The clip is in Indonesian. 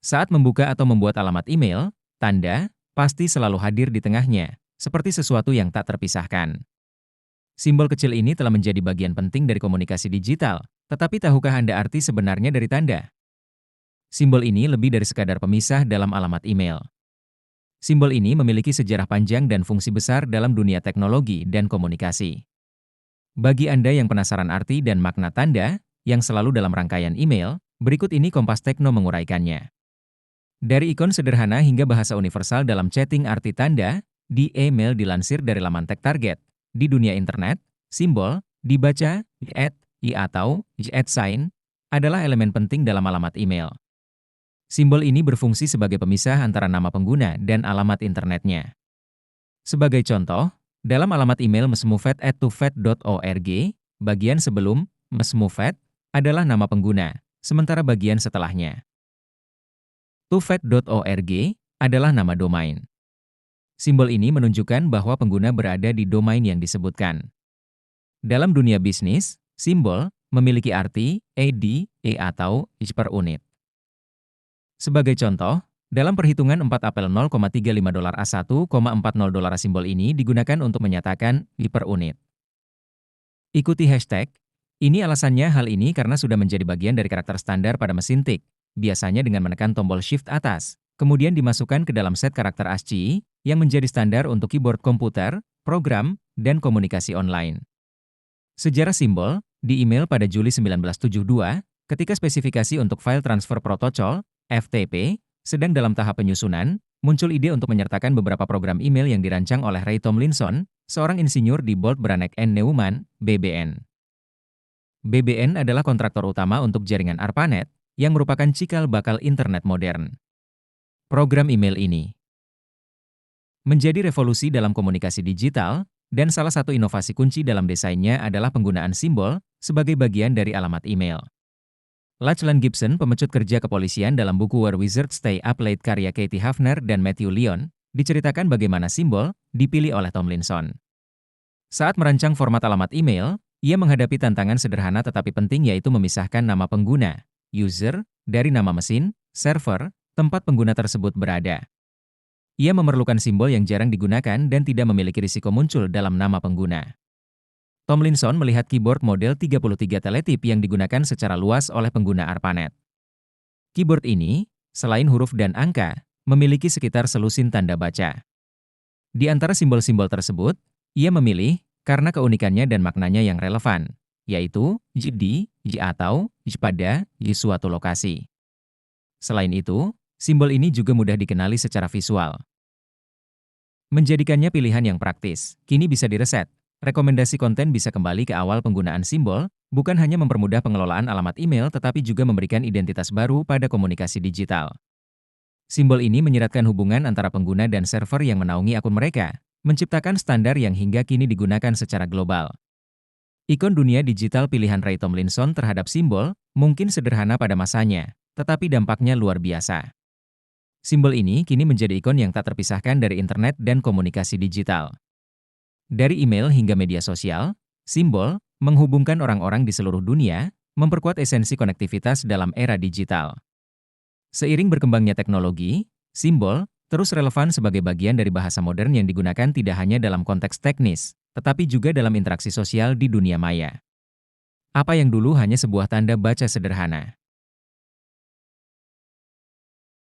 Saat membuka atau membuat alamat email, tanda pasti selalu hadir di tengahnya, seperti sesuatu yang tak terpisahkan. Simbol kecil ini telah menjadi bagian penting dari komunikasi digital, tetapi tahukah Anda arti sebenarnya dari tanda? Simbol ini lebih dari sekadar pemisah dalam alamat email. Simbol ini memiliki sejarah panjang dan fungsi besar dalam dunia teknologi dan komunikasi. Bagi Anda yang penasaran arti dan makna tanda, yang selalu dalam rangkaian email, berikut ini Kompas Tekno menguraikannya. Dari ikon sederhana hingga bahasa universal dalam chatting, arti tanda di email dilansir dari laman tag target. Di dunia internet, simbol dibaca @ atau @sign adalah elemen penting dalam alamat email. Simbol ini berfungsi sebagai pemisah antara nama pengguna dan alamat internetnya. Sebagai contoh, dalam alamat email mesmufed@tufed.org, bagian sebelum mesmufed adalah nama pengguna, sementara bagian setelahnya tufed.org adalah nama domain. Simbol ini menunjukkan bahwa pengguna berada di domain yang disebutkan. Dalam dunia bisnis, simbol memiliki arti atau per unit. Sebagai contoh, dalam perhitungan 4 apel $0,35 A 1,40 simbol ini digunakan untuk menyatakan per unit. Ikuti hashtag. Ini alasannya, hal ini karena sudah menjadi bagian dari karakter standar pada mesin tik, biasanya dengan menekan tombol Shift atas, kemudian dimasukkan ke dalam set karakter ASCII yang menjadi standar untuk keyboard komputer, program, dan komunikasi online. Sejarah simbol, di email pada Juli 1972, ketika spesifikasi untuk File Transfer Protocol, FTP, sedang dalam tahap penyusunan, muncul ide untuk menyertakan beberapa program email yang dirancang oleh Ray Tomlinson, seorang insinyur di Bolt Beranek and Neumann, BBN. BBN adalah kontraktor utama untuk jaringan ARPANET, yang merupakan cikal bakal internet modern. Program email ini menjadi revolusi dalam komunikasi digital, dan salah satu inovasi kunci dalam desainnya adalah penggunaan simbol sebagai bagian dari alamat email. Lachlan Gibson, pemecut kerja kepolisian, dalam buku Where Wizards Stay Up Late karya Katie Hafner dan Matthew Lyon, diceritakan bagaimana simbol dipilih oleh Tomlinson. Saat merancang format alamat email, ia menghadapi tantangan sederhana tetapi penting, yaitu memisahkan nama pengguna, user, dari nama mesin, server, tempat pengguna tersebut berada. Ia memerlukan simbol yang jarang digunakan dan tidak memiliki risiko muncul dalam nama pengguna. Tomlinson melihat keyboard model 33 teletip yang digunakan secara luas oleh pengguna ARPANET. Keyboard ini, selain huruf dan angka, memiliki sekitar selusin tanda baca. Di antara simbol-simbol tersebut, ia memilih karena keunikannya dan maknanya yang relevan, yaitu di atau pada suatu lokasi. Selain itu, simbol ini juga mudah dikenali secara visual, menjadikannya pilihan yang praktis. Kini bisa direset. Rekomendasi konten bisa kembali ke awal penggunaan simbol, bukan hanya mempermudah pengelolaan alamat email tetapi juga memberikan identitas baru pada komunikasi digital. Simbol ini menyeratkan hubungan antara pengguna dan server yang menaungi akun mereka, menciptakan standar yang hingga kini digunakan secara global. Ikon dunia digital pilihan Ray Tomlinson terhadap simbol mungkin sederhana pada masanya, tetapi dampaknya luar biasa. Simbol ini kini menjadi ikon yang tak terpisahkan dari internet dan komunikasi digital. Dari email hingga media sosial, simbol menghubungkan orang-orang di seluruh dunia, memperkuat esensi konektivitas dalam era digital. Seiring berkembangnya teknologi, simbol terus relevan sebagai bagian dari bahasa modern yang digunakan tidak hanya dalam konteks teknis, tetapi juga dalam interaksi sosial di dunia maya. Apa yang dulu hanya sebuah tanda baca sederhana,